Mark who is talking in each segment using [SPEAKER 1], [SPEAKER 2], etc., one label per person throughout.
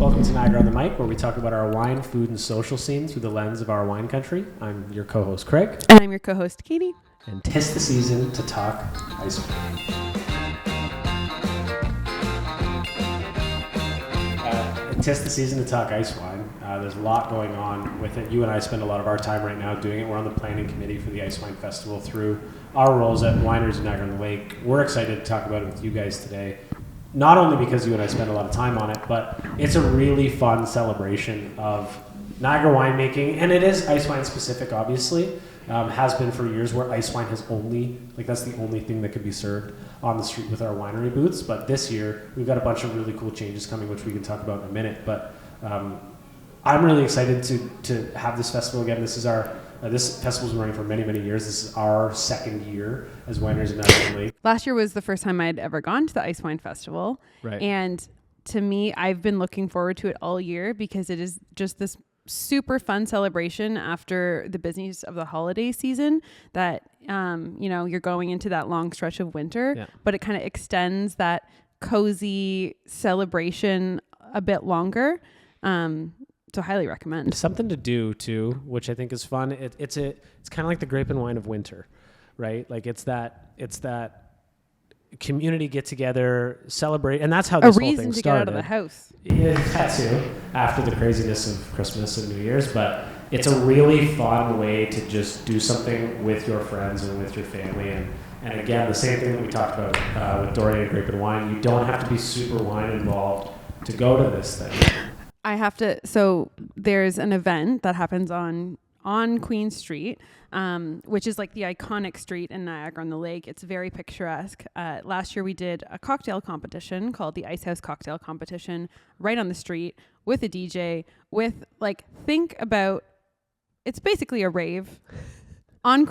[SPEAKER 1] welcome to Niagara-on-the-Lake, where we talk about our wine, food, and social scene through the lens of our wine country. I'm your co-host, Craig.
[SPEAKER 2] And I'm your co-host, Katie.
[SPEAKER 1] And 'tis the season to talk Icewine. Tis the season to talk Icewine. There's a lot going on with it. You and I spend a lot of our time right now doing it. We're on the planning committee for the Icewine Festival through our roles at Wineries in Niagara-on-the-Lake. We're excited to talk about it with you guys today. Not only because you and I spend a lot of time on it, but it's a really fun celebration of Niagara winemaking, and it is Icewine specific, obviously. Has been for years, where Icewine has that's the only thing that could be served on the street with our winery booths. But this year, we've got a bunch of really cool changes coming, which we can talk about in a minute. But I'm really excited to have this festival again. This is this festival's been running for many, many years. This is our second year as Wineries in Niagara-on-the-Lake.
[SPEAKER 2] Last year was the first time I'd ever gone to the Icewine Festival.
[SPEAKER 1] Right.
[SPEAKER 2] And to me, I've been looking forward to it all year because it is just this super fun celebration after the busyness of the holiday season that, you're going into that long stretch of winter, but it kind of extends that cozy celebration a bit longer. So highly recommend.
[SPEAKER 1] Something to do too, which I think is fun. It's kind of like the grape and wine of winter, right? Like it's that community get together, celebrate, and that's how this whole thing started. A reason to get out of
[SPEAKER 2] the house.
[SPEAKER 1] Yeah, that too, after the craziness of Christmas and New Year's. But it's a really fun way to just do something with your friends and with your family. And again, the same thing that we talked about with Dorian and Grape and Wine. You don't have to be super wine involved to go to this thing.
[SPEAKER 2] So there's an event that happens on Queen Street, which is like the iconic street in Niagara-on-the-Lake. It's very picturesque. Last year we did a cocktail competition called the Ice House Cocktail Competition right on the street with a DJ think about, it's basically a rave on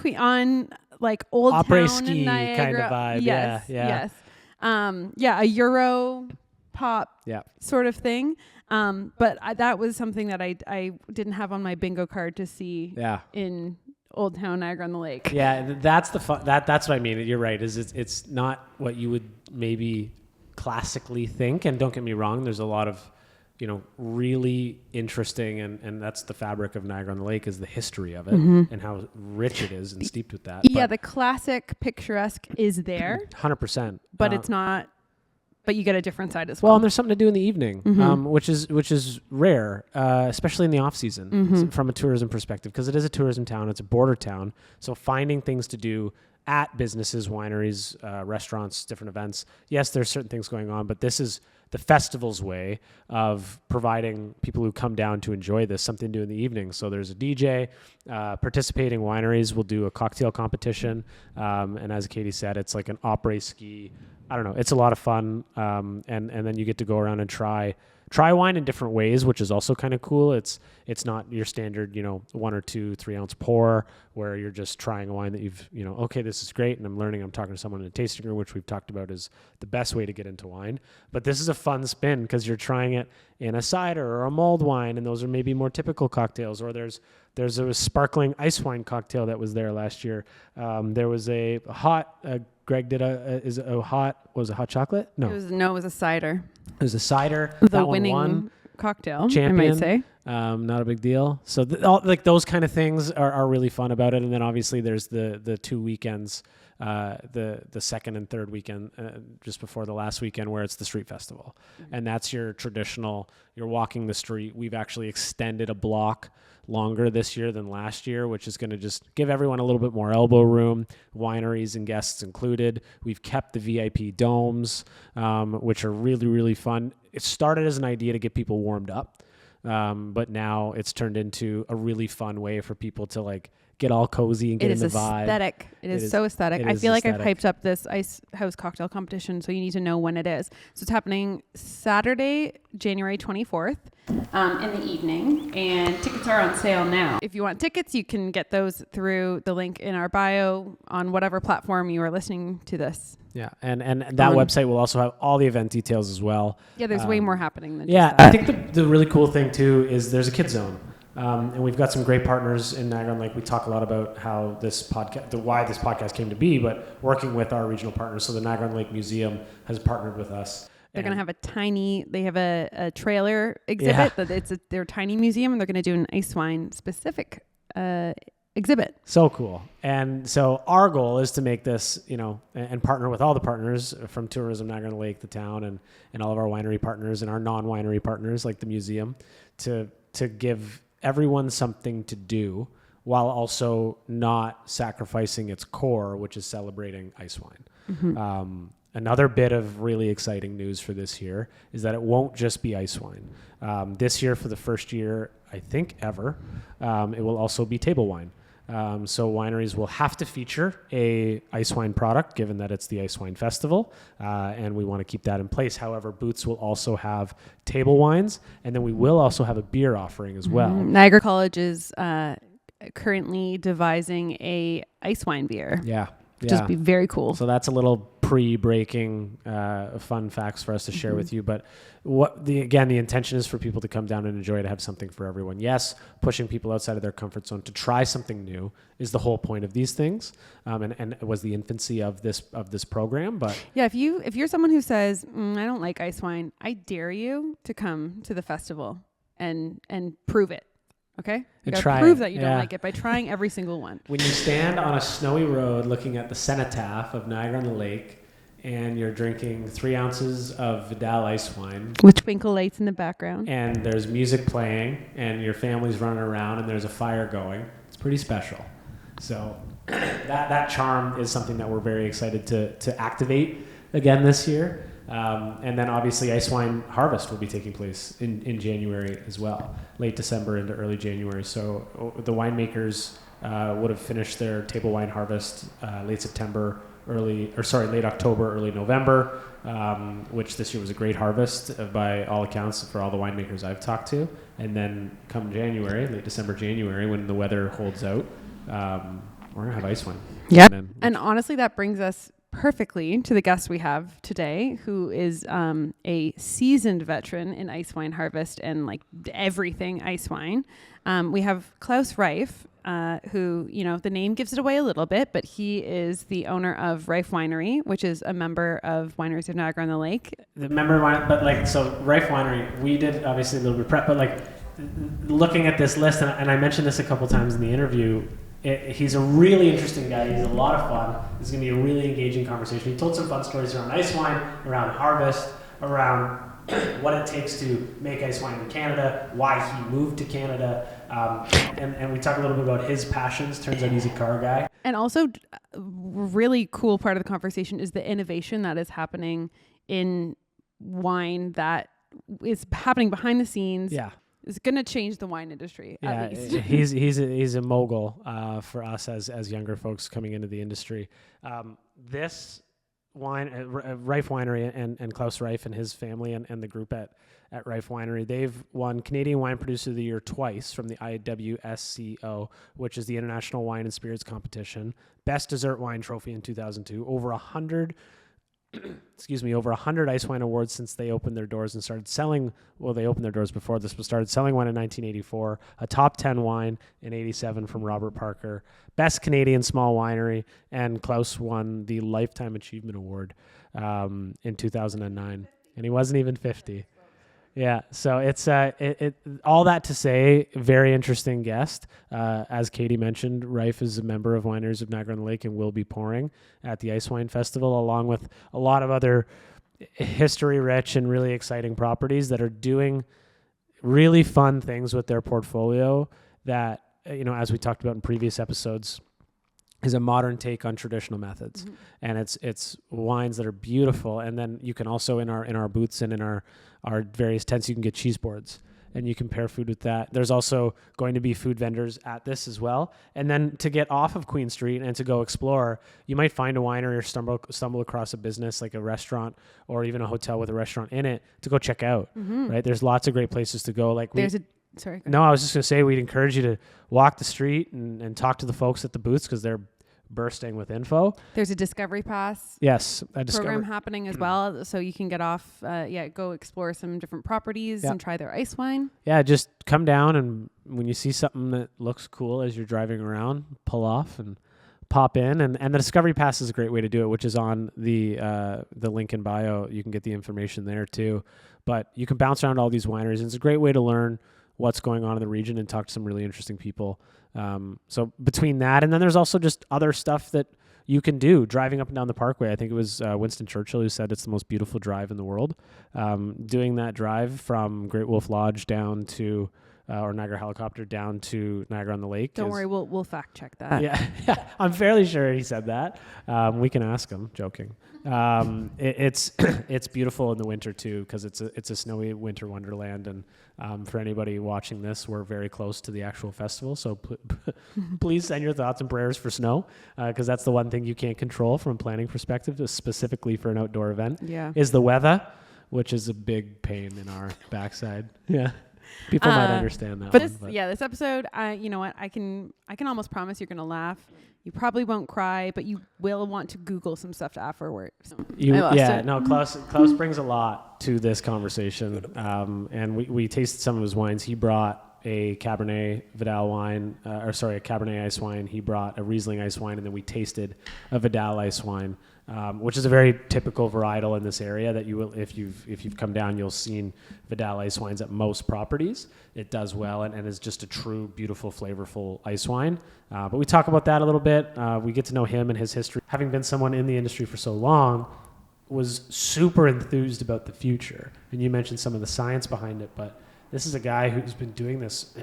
[SPEAKER 2] Old
[SPEAKER 1] Opera
[SPEAKER 2] Town
[SPEAKER 1] ski
[SPEAKER 2] in Niagara.
[SPEAKER 1] kind of vibe.
[SPEAKER 2] Yes. A Euro pop sort of thing. But that was something that I didn't have on my bingo card to see in Old Town Niagara-on-the-Lake.
[SPEAKER 1] Yeah, that's the fun. That's what I mean. You're right. It's not what you would maybe classically think. And don't get me wrong, there's a lot of really interesting, and that's the fabric of Niagara-on-the-Lake, is the history of it and how rich it is and steeped with that.
[SPEAKER 2] Yeah, the classic picturesque is there.
[SPEAKER 1] 100%.
[SPEAKER 2] But it's not. But you get a different side as well.
[SPEAKER 1] Well, and there's something to do in the evening, which is rare, especially in the off season from a tourism perspective, because it is a tourism town. It's a border town. So finding things to do at businesses, wineries, restaurants, different events. Yes, there's certain things going on, but this is the festival's way of providing people who come down to enjoy this something to do in the evening. So there's a DJ, participating wineries will do a cocktail competition. And as Katie said, it's like an après ski. I don't know. It's a lot of fun. And then you get to go around and try wine in different ways, which is also kind of cool. It's not your standard, 1 or 2 3-ounce pour where you're just trying a wine that you've, okay, this is great. And I'm talking to someone in a tasting room, which we've talked about is the best way to get into wine. But this is a fun spin because you're trying it in a cider or a mulled wine. And those are maybe more typical cocktails, or there's a sparkling ice wine cocktail that was there last year. There was a hot, Greg did was it hot chocolate? No.
[SPEAKER 2] It was a cider.
[SPEAKER 1] It was a cider.
[SPEAKER 2] The winning cocktail, champion, I might say.
[SPEAKER 1] Not a big deal. So those kind of things are really fun about it. And then obviously there's the 2 weekends, the second and third weekend, just before the last weekend, where it's the street festival. And that's your traditional, you're walking the street. We've actually extended a block longer this year than last year, which is going to just give everyone a little bit more elbow room, wineries and guests included. We've kept the VIP domes, which are really, really fun. It started as an idea to get people warmed up, but now it's turned into a really fun way for people to get all cozy and get in the vibe.
[SPEAKER 2] Aesthetic. It is so aesthetic. I feel like I've hyped up this Ice House Cocktail Competition, so you need to know when it is. So it's happening Saturday, January 24th in the evening, and tickets are on sale now. If you want tickets, you can get those through the link in our bio on whatever platform you are listening to this.
[SPEAKER 1] Yeah, and that website will also have all the event details as well.
[SPEAKER 2] Yeah, there's way more happening than just
[SPEAKER 1] that. I think the really cool thing too is there's a kids zone. And we've got some great partners in Niagara-on-the-Lake. We talk a lot about how this podcast, why this podcast came to be, but working with our regional partners. So the Niagara-on-the-Lake Museum has partnered with us.
[SPEAKER 2] They're going to have they have a trailer exhibit that it's their tiny museum, and they're going to do an Icewine specific exhibit.
[SPEAKER 1] So cool. And so our goal is to make this, and partner with all the partners from Tourism Niagara-on-the-Lake, the town, and all of our winery partners and our non-winery partners like the museum to give everyone something to do while also not sacrificing its core, which is celebrating Icewine. Mm-hmm. Another bit of really exciting news for this year is that it won't just be Icewine. This year, for the first year, I think ever, it will also be table wine. So wineries will have to feature a Icewine product, given that it's the Icewine Festival, and we want to keep that in place. However, booths will also have table wines, and then we will also have a beer offering as well.
[SPEAKER 2] Niagara College is currently devising a Icewine beer.
[SPEAKER 1] Yeah.
[SPEAKER 2] Which would be very cool.
[SPEAKER 1] So that's a little pre-breaking fun facts for us to share with you. But the intention is for people to come down and enjoy, to have something for everyone. Yes, pushing people outside of their comfort zone to try something new is the whole point of these things, and it was the infancy of this program. But
[SPEAKER 2] yeah, if you're someone who says I don't like Icewine, I dare you to come to the festival and prove it. Okay? You gotta prove that you don't like it by trying every single one.
[SPEAKER 1] When you stand on a snowy road looking at the cenotaph of Niagara-on-the-Lake and you're drinking 3 ounces of Vidal Icewine.
[SPEAKER 2] With twinkle lights in the background.
[SPEAKER 1] And there's music playing and your family's running around and there's a fire going. It's pretty special. So that charm is something that we're very excited to activate again this year. And then obviously Icewine Harvest will be taking place in January as well, late December into early January. So the winemakers would have finished their table wine harvest late October, early November, which this year was a great harvest by all accounts for all the winemakers I've talked to. And then come January, late December, January, when the weather holds out, we're going to have Icewine.
[SPEAKER 2] Yeah. And honestly, that brings us perfectly to the guest we have today, who is a seasoned veteran in Icewine harvest and like everything Icewine. We have Klaus Reif, who, the name gives it away a little bit, but he is the owner of Reif Winery, which is a member of Wineries of Niagara-on-the-Lake.
[SPEAKER 1] The member, so Reif Winery, we did obviously a little bit of prep, but looking at this list, and I mentioned this a couple times in the interview, he's a really interesting guy. He's a lot of fun. It's going to be a really engaging conversation. He told some fun stories around Icewine, around harvest, around what it takes to make Icewine in Canada, why he moved to Canada, and we talked a little bit about his passions. Turns out he's a car guy.
[SPEAKER 2] And also, a really cool part of the conversation is the innovation that is happening in wine that is happening behind the scenes.
[SPEAKER 1] Yeah.
[SPEAKER 2] Is going to change the wine industry, at least.
[SPEAKER 1] he's a mogul for us as younger folks coming into the industry. This wine, Reif Winery and Klaus Reif and his family and the group at Reif Winery, they've won Canadian Wine Producer of the Year twice from the IWSCO, which is the International Wine and Spirits Competition. Best Dessert Wine Trophy in 2002. Over 100 Icewine awards since they opened their doors and started selling. Well, they opened their doors before this, but started selling wine in 1984. A top 10 wine in 87 from Robert Parker. Best Canadian small winery, and Klaus won the Lifetime Achievement Award in 2009, and he wasn't even 50. Yeah, so it's all that to say, very interesting guest. As Katie mentioned, Reif is a member of Wineries of Niagara-on-the-Lake and will be pouring at the Icewine Festival, along with a lot of other history-rich and really exciting properties that are doing really fun things with their portfolio that, as we talked about in previous episodes, is a modern take on traditional methods. Mm-hmm. And it's wines that are beautiful. And then you can also in our booths and in our various tents, you can get cheese boards and you can pair food with that. There's also going to be food vendors at this as well. And then to get off of Queen Street and to go explore, you might find a winery or stumble across a business like a restaurant or even a hotel with a restaurant in it to go check out, right? There's lots of great places to go.
[SPEAKER 2] Sorry.
[SPEAKER 1] No, I was just going to say we'd encourage you to walk the street and talk to the folks at the booths because they're bursting with info.
[SPEAKER 2] There's a Discovery Pass program happening as well, so you can get off, go explore some different properties and try their Icewine. Yeah,
[SPEAKER 1] just come down and when you see something that looks cool as you're driving around, pull off and pop in, and the Discovery Pass is a great way to do it, which is on the link in bio. You can get the information there too. But you can bounce around all these wineries, and it's a great way to learn what's going on in the region and talk to some really interesting people. So between that, and then there's also just other stuff that you can do driving up and down the parkway. I think it was Winston Churchill who said it's the most beautiful drive in the world. Doing that drive from Great Wolf Lodge down to or Niagara Helicopter down to Niagara-on-the-Lake.
[SPEAKER 2] Don't worry, we'll fact check that.
[SPEAKER 1] Yeah, I'm fairly sure he said that. We can ask him. Joking. It's beautiful in the winter too, because it's a snowy winter wonderland. And for anybody watching this, we're very close to the actual festival. So please send your thoughts and prayers for snow, because that's the one thing you can't control from a planning perspective, specifically for an outdoor event.
[SPEAKER 2] Yeah,
[SPEAKER 1] is the weather, which is a big pain in our backside. Yeah. People might understand that.
[SPEAKER 2] But this episode, you know what? I can almost promise you're going to laugh. You probably won't cry, but you will want to Google some stuff afterwards.
[SPEAKER 1] Klaus brings a lot to this conversation, and we tasted some of his wines. He brought a Cabernet Vidal wine, a Cabernet ice wine. He brought a Riesling ice wine, and then we tasted a Vidal ice wine. Which is a very typical varietal in this area that you will, if you've come down, you'll seen Vidal ice wines at most properties. It does well and is just a true, beautiful, flavorful ice wine. But we talk about that a little bit. We get to know him and his history. Having been someone in the industry for so long, was super enthused about the future. And you mentioned some of the science behind it, but this is a guy who's been doing this,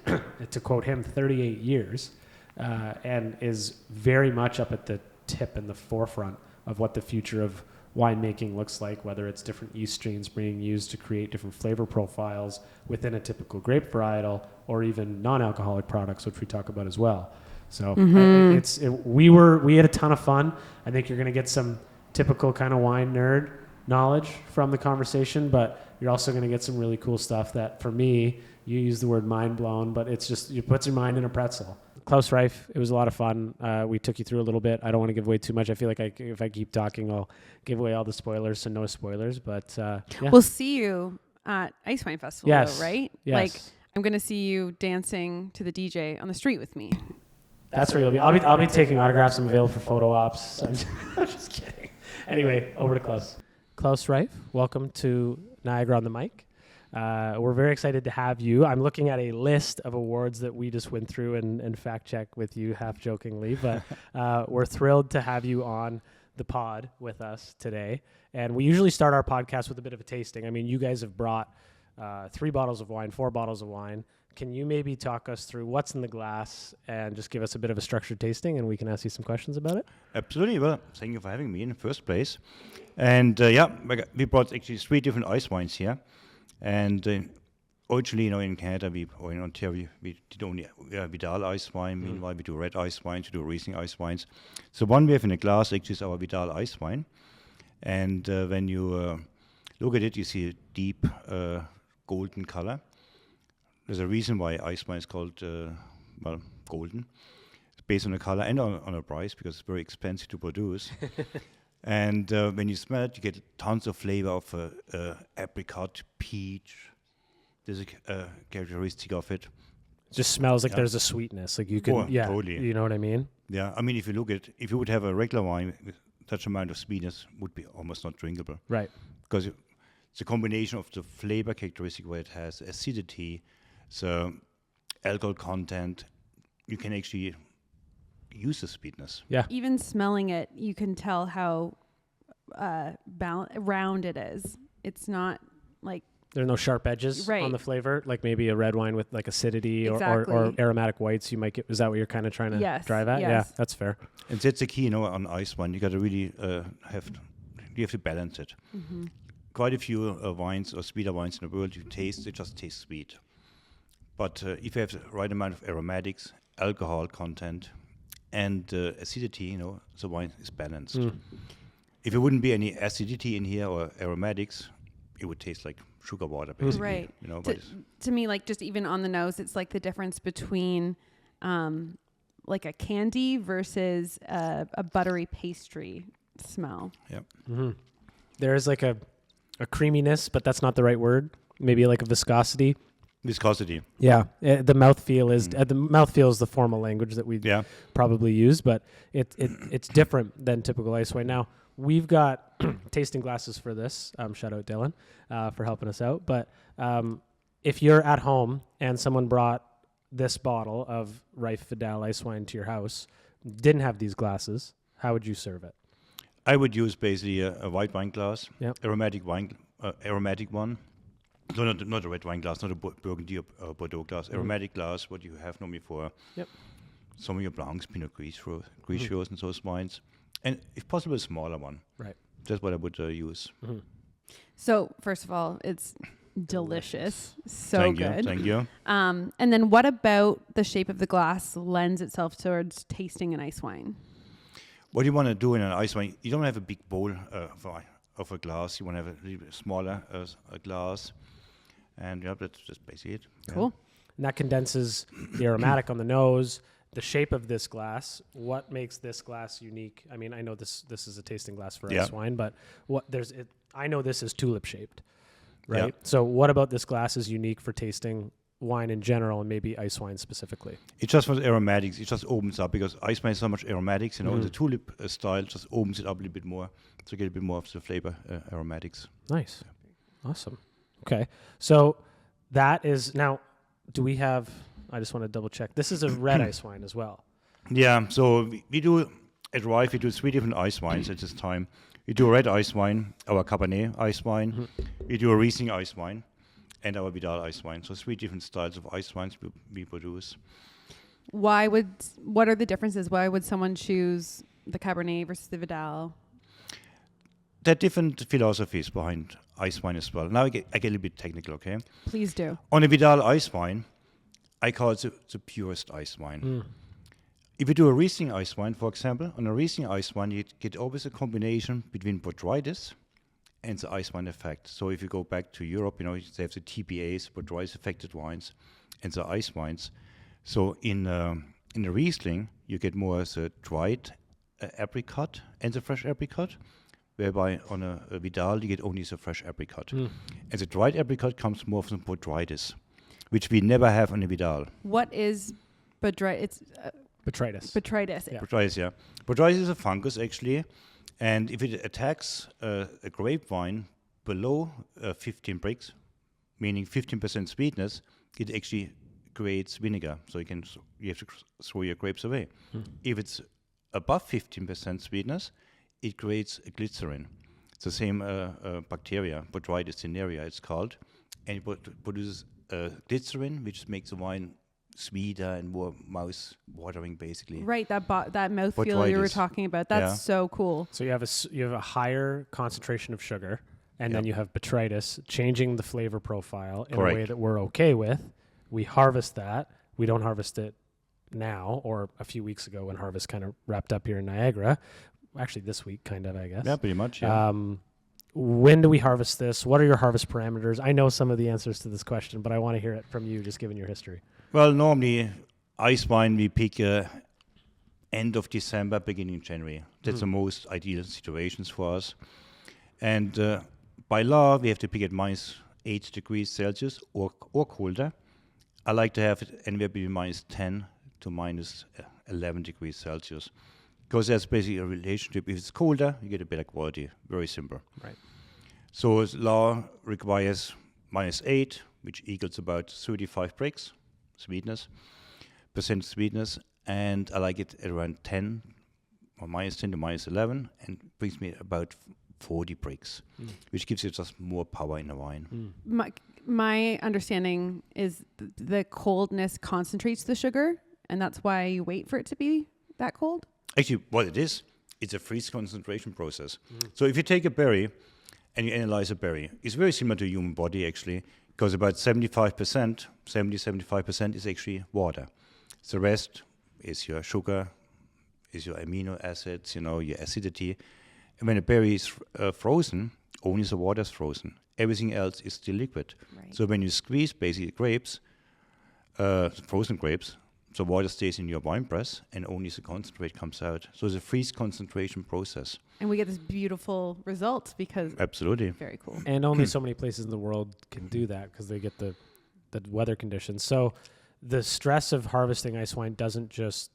[SPEAKER 1] to quote him, 38 years, and is very much up at the tip and the forefront of what the future of winemaking looks like, whether it's different yeast strains being used to create different flavor profiles within a typical grape varietal, or even non-alcoholic products, which we talk about as well. So we had a ton of fun. I think you're going to get some typical kind of wine nerd knowledge from the conversation, but you're also going to get some really cool stuff that, for me, you use the word mind blown, but it's just, you put your mind in a pretzel. Klaus Reif, it was a lot of fun. We took you through a little bit. I don't want to give away too much. I feel like if I keep talking, I'll give away all the spoilers, so no spoilers. But yeah.
[SPEAKER 2] We'll see you at Icewine Festival,
[SPEAKER 1] yes.
[SPEAKER 2] though, right?
[SPEAKER 1] Yes.
[SPEAKER 2] Like, I'm going to see you dancing to the DJ on the street with me.
[SPEAKER 1] That's where you'll be. I'll be taking autographs. I'm available for photo ops. I'm just kidding. Anyway, over to Klaus. Klaus Reif, welcome to Niagara-on-the-Lake. We're very excited to have you. I'm looking at a list of awards that we just went through and fact check with you half jokingly, but we're thrilled to have you on the pod with us today. And we usually start our podcast with a bit of a tasting. I mean, you guys have brought 4 bottles of wine. Can you maybe talk us through what's in the glass and just give us a bit of a structured tasting, and we can ask you some questions about it?
[SPEAKER 3] Absolutely. Well, thank you for having me in the first place. And we brought actually 3 different ice wines here. And originally, in Canada, or in Ontario, we did only Vidal ice wine. Meanwhile, we do red ice wines, we do Riesling ice wines. So one we have in the glass actually is our Vidal ice wine. And when you look at it, you see a deep golden color. There's a reason why ice wine is called golden. It's based on the color and on the price, because it's very expensive to produce. And when you smell it, you get tons of flavor of apricot, peach. There's a characteristic of it.
[SPEAKER 1] Just smells like there's a sweetness. Like you can,
[SPEAKER 3] totally.
[SPEAKER 1] You know what I mean?
[SPEAKER 3] Yeah, I mean, if you would have a regular wine with such amount of sweetness, would be almost not drinkable.
[SPEAKER 1] Right.
[SPEAKER 3] Because it's a combination of the flavor characteristic where it has acidity, so alcohol content. You can actually use the sweetness.
[SPEAKER 1] Yeah.
[SPEAKER 2] Even smelling it, you can tell how round it is. It's not like
[SPEAKER 1] there's no sharp edges on the flavor, like maybe a red wine with like acidity or aromatic whites. You might get. Is that what you're kind of trying to drive at?
[SPEAKER 2] Yes.
[SPEAKER 1] Yeah, that's fair.
[SPEAKER 3] And that's the key, on ice wine. You got to really have to balance it.
[SPEAKER 2] Mm-hmm.
[SPEAKER 3] Quite a few wines or sweeter wines in the world, they just taste sweet. But if you have the right amount of aromatics, alcohol content, and acidity, the wine is balanced. If there wouldn't be any acidity in here or aromatics, it would taste like sugar water, basically.
[SPEAKER 2] Right. To me, like, just even on the nose, it's like the difference between like a candy versus a buttery pastry smell.
[SPEAKER 3] Yep.
[SPEAKER 1] Mm-hmm. There is like a creaminess, but that's not the right word. Maybe like a viscosity
[SPEAKER 3] Viscosity.
[SPEAKER 1] Yeah, the mouthfeel is the mouthfeel is the formal language that we probably use, but it's different than typical ice wine. Now we've got tasting glasses for this. Shout out Dylan for helping us out. But if you're at home and someone brought this bottle of Reif Vidal ice wine to your house, didn't have these glasses, how would you serve it?
[SPEAKER 3] I would use basically a white wine glass,
[SPEAKER 1] Yep.
[SPEAKER 3] aromatic one. No, not a red wine glass, not a Burgundy or Bordeaux glass. Aromatic glass, what you have normally for some of your Blancs, Pinot Grigios and those wines. And if possible, a smaller one.
[SPEAKER 1] Right.
[SPEAKER 3] That's what I would use.
[SPEAKER 1] Mm-hmm.
[SPEAKER 2] So first of all, it's delicious. So good.
[SPEAKER 3] Thank you.
[SPEAKER 2] And then what about the shape of the glass lends itself towards tasting an ice wine?
[SPEAKER 3] What you want to do in an ice wine, you don't have a big bowl of a glass. You want to have a little bit smaller a glass. And that's just basically it.
[SPEAKER 2] Cool.
[SPEAKER 1] And that condenses the aromatic on the nose, the shape of this glass. What makes this glass unique? I mean, I know this is a tasting glass for ice wine, but I know this is tulip shaped, right?
[SPEAKER 3] Yeah.
[SPEAKER 1] So what about this glass is unique for tasting wine in general and maybe ice wine specifically?
[SPEAKER 3] It just for the aromatics, it just opens up because ice wine has so much aromatics, the tulip style just opens it up a little bit more to get a bit more of the flavor aromatics.
[SPEAKER 1] Nice. Awesome. Okay. So that is now, do we have, I just want to double check. This is a red ice wine as well.
[SPEAKER 3] Yeah. So we do, at Reif, we do 3 different ice wines at this time. We do a red ice wine, our Cabernet ice wine. We do a Riesling ice wine and our Vidal ice wine. So 3 different styles of ice wines we produce.
[SPEAKER 2] What are the differences? Why would someone choose the Cabernet versus the Vidal?
[SPEAKER 3] There are different philosophies behind ice wine as well. Now I get a little bit technical, okay?
[SPEAKER 2] Please do.
[SPEAKER 3] On a Vidal ice wine, I call it the purest ice wine. If you do a Riesling ice wine, for example, on a Riesling ice wine, you get always a combination between botrytis and the ice wine effect. So if you go back to Europe, they have the TPAs, botrytis affected wines, and the ice wines. So in a Riesling, you get more the dried apricot and the fresh apricot, whereby on a Vidal, you get only the fresh apricot. And the dried apricot comes more from botrytis, which we never have on a Vidal.
[SPEAKER 2] What is botrytis? It's
[SPEAKER 1] Botrytis.
[SPEAKER 2] botrytis.
[SPEAKER 1] Yeah.
[SPEAKER 3] Botrytis, yeah. Botrytis is a fungus, actually. And if it attacks a grape wine below 15 brix, meaning 15% sweetness, it actually creates vinegar. So you have to throw your grapes away. If it's above 15% sweetness, it creates a glycerin. It's the same bacteria, Botrytis cinerea it's called, and it produces glycerin, which makes the wine sweeter and more mouth-watering, basically.
[SPEAKER 2] Right, that mouthfeel you were talking about. That's so cool.
[SPEAKER 1] So you have a higher concentration of sugar, and then you have botrytis, changing the flavor profile in a way that we're okay with. We harvest that. We don't harvest it now or a few weeks ago when harvest kind of wrapped up here in Niagara. Actually, this week, kind of, I guess.
[SPEAKER 3] Yeah, pretty much, yeah.
[SPEAKER 1] When do we harvest this? What are your harvest parameters? I know some of the answers to this question, but I want to hear it from you, just given your history.
[SPEAKER 3] Well, normally, ice wine we pick end of December, beginning January. That's the most ideal situations for us. And by law, we have to pick at -8 degrees Celsius or colder. I like to have it anywhere between -10 to -11 degrees Celsius. Because there's basically a relationship. If it's colder, you get a better quality. Very simple.
[SPEAKER 1] Right.
[SPEAKER 3] So law requires -8, which equals about 35 brix sweetness, and I like it at around 10 or -10 to -11, and brings me about 40 brix, which gives you just more power in the wine.
[SPEAKER 2] My understanding is the coldness concentrates the sugar, and that's why you wait for it to be that cold?
[SPEAKER 3] Actually, what it is, it's a freeze concentration process. So if you take a berry and you analyze a berry, it's very similar to the human body, actually, because about 75% is actually water. The rest is your sugar, is your amino acids, your acidity. And when a berry is frozen, only the water is frozen. Everything else is still liquid. Right. So when you squeeze basically grapes, frozen grapes, the water stays in your wine press and only the concentrate comes out. So it's a freeze concentration process.
[SPEAKER 2] And we get this beautiful result because...
[SPEAKER 3] Absolutely.
[SPEAKER 2] Very cool.
[SPEAKER 1] And only so many places in the world can do that because they get the the weather conditions. So the stress of harvesting ice wine doesn't just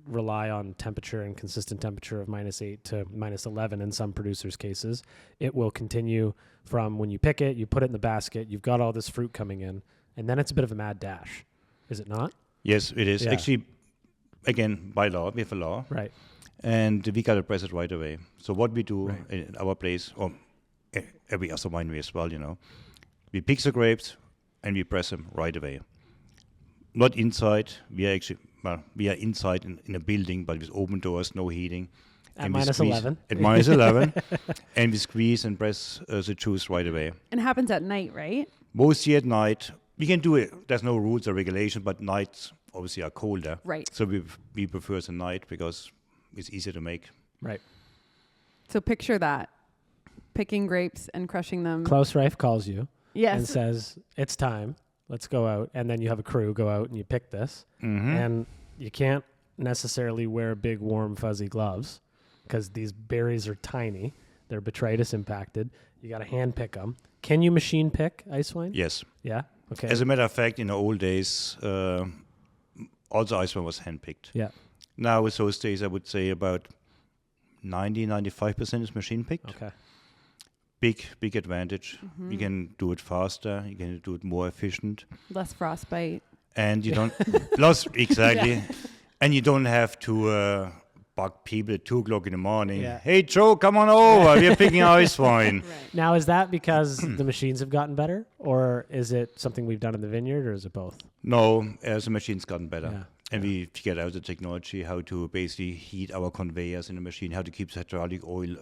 [SPEAKER 1] rely on temperature and consistent temperature of -8 to -11 in some producers' cases. It will continue from when you pick it, you put it in the basket, you've got all this fruit coming in, and then it's a bit of a mad dash. Is it not?
[SPEAKER 3] Yes, it is.
[SPEAKER 1] Yeah.
[SPEAKER 3] Actually, again, by law, we have a law.
[SPEAKER 1] Right.
[SPEAKER 3] And we got to press it right away. So what we do
[SPEAKER 1] Right.
[SPEAKER 3] in our place, or every other winery as well, we pick the grapes and we press them right away. Not inside. We are inside in a building, but with open doors, no heating.
[SPEAKER 1] At
[SPEAKER 3] And we
[SPEAKER 1] -11.
[SPEAKER 3] squeeze- At -11. And we squeeze and press the juice right away.
[SPEAKER 2] And it happens at night, right?
[SPEAKER 3] Mostly at night. We can do it. There's no rules or regulation, but nights obviously are colder.
[SPEAKER 2] Right.
[SPEAKER 3] So we prefer the night because it's easier to make.
[SPEAKER 1] Right.
[SPEAKER 2] So picture that. Picking grapes and crushing them.
[SPEAKER 1] Klaus Reif calls you and
[SPEAKER 2] Yes.
[SPEAKER 1] says, it's time. Let's go out. And then you have a crew go out and you pick this.
[SPEAKER 3] Mm-hmm.
[SPEAKER 1] And you can't necessarily wear big, warm, fuzzy gloves because these berries are tiny. They're botrytis impacted. You got to hand pick them. Can you machine pick ice wine?
[SPEAKER 3] Yes.
[SPEAKER 1] Yeah. Okay.
[SPEAKER 3] As a matter of fact, in the old days, also ice wine was handpicked.
[SPEAKER 1] Yeah.
[SPEAKER 3] Now, with those days, I would say about 95% is machine picked.
[SPEAKER 1] Okay.
[SPEAKER 3] Big advantage. You can do it faster. You can do it more efficient.
[SPEAKER 2] Less frostbite.
[SPEAKER 3] And you don't lost exactly. And you don't have to bug people at 2:00 in the morning.
[SPEAKER 1] Yeah.
[SPEAKER 3] Hey Joe, come on over. We're picking ice wine.
[SPEAKER 2] Right.
[SPEAKER 1] Now, is that because the machines have gotten better, or is it something we've done in the vineyard, or is it both?
[SPEAKER 3] No, as the machine's gotten better.
[SPEAKER 1] Yeah.
[SPEAKER 3] And we figured out the technology, how to basically heat our conveyors in the machine, how to keep the hydraulic oil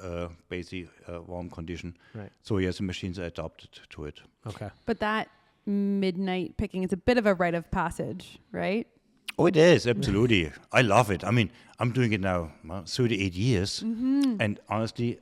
[SPEAKER 3] warm condition.
[SPEAKER 1] Right.
[SPEAKER 3] So yes, the machines are adapted to it.
[SPEAKER 1] Okay.
[SPEAKER 2] But that midnight picking is a bit of a rite of passage, right?
[SPEAKER 3] Oh, it is, absolutely. I love it. I mean, I'm doing it now 38 years. And honestly,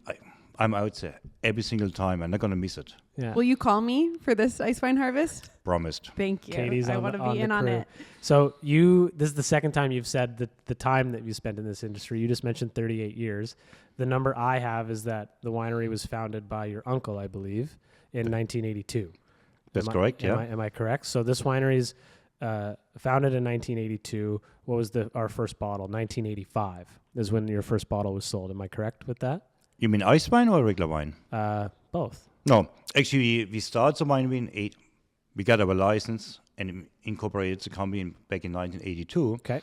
[SPEAKER 3] I'm out there every single time. I'm not going to miss it.
[SPEAKER 1] Yeah.
[SPEAKER 2] Will you call me for this ice wine harvest?
[SPEAKER 3] Promised.
[SPEAKER 2] Thank you.
[SPEAKER 1] Katie's
[SPEAKER 2] I
[SPEAKER 1] on
[SPEAKER 2] want
[SPEAKER 1] the-
[SPEAKER 2] to
[SPEAKER 1] on
[SPEAKER 2] be
[SPEAKER 1] the
[SPEAKER 2] in on
[SPEAKER 1] crew.
[SPEAKER 2] it.
[SPEAKER 1] So this is the second time you've said that the time that you spent in this industry. You just mentioned 38 years. The number I have is that the winery was founded by your uncle, I believe, in 1982.
[SPEAKER 3] That's correct, yeah.
[SPEAKER 1] Am I correct? So this winery's founded in 1982. What was our first bottle? 1985 is when your first bottle was sold. Am I correct with that?
[SPEAKER 3] You mean ice wine or regular wine?
[SPEAKER 1] Both.
[SPEAKER 3] No, actually, we started the winery in 8. We got our license and incorporated the company back in 1982.
[SPEAKER 1] Okay.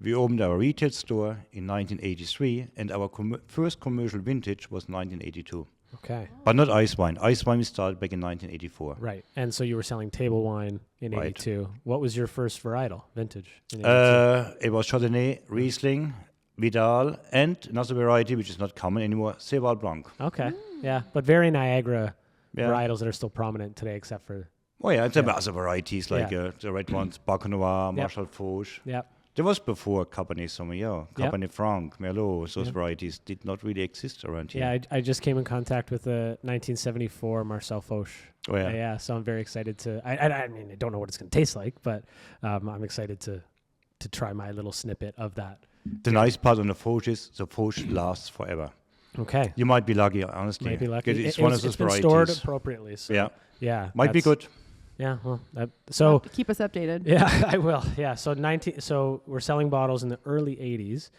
[SPEAKER 3] We opened our retail store in 1983, and our first commercial vintage was 1982.
[SPEAKER 1] Okay.
[SPEAKER 3] But not ice wine. Ice wine we started back in 1984.
[SPEAKER 1] Right. And so you were selling table wine in
[SPEAKER 3] Right.
[SPEAKER 1] 82. What was your first varietal vintage in 82?
[SPEAKER 3] It was Chardonnay, Riesling, Vidal, and another variety which is not common anymore, Cheval Blanc.
[SPEAKER 1] Okay. Yeah. But very Niagara
[SPEAKER 3] Yeah.
[SPEAKER 1] varietals that are still prominent today, except for,
[SPEAKER 3] Oh yeah, there
[SPEAKER 1] Yeah.
[SPEAKER 3] were other varieties like the red ones, Bac Noir, Marshall Foch.
[SPEAKER 1] yeah.
[SPEAKER 3] There was before Cabernet Sauvignon,
[SPEAKER 1] Yeah.
[SPEAKER 3] Cabernet Franc, Merlot. Those
[SPEAKER 1] Yeah.
[SPEAKER 3] varieties did not really exist around here.
[SPEAKER 1] Yeah. I just came in contact with a 1974 Marcel Foch.
[SPEAKER 3] Oh yeah.
[SPEAKER 1] Yeah. So I'm very excited to, I mean, I don't know what it's going to taste like, but I'm excited to try my little snippet of that.
[SPEAKER 3] The nice part on the Foch is the Foch lasts forever.
[SPEAKER 1] Okay.
[SPEAKER 3] You might be lucky, honestly.
[SPEAKER 1] Might be lucky.
[SPEAKER 3] It's one of those
[SPEAKER 1] it's been
[SPEAKER 3] varieties.
[SPEAKER 1] stored appropriately. So
[SPEAKER 3] Yeah,
[SPEAKER 1] yeah.
[SPEAKER 3] might be
[SPEAKER 1] that's-
[SPEAKER 3] good.
[SPEAKER 1] Yeah. Well, so
[SPEAKER 2] Keep us updated.
[SPEAKER 1] yeah, I will. Yeah. So we're selling bottles in the early 80s.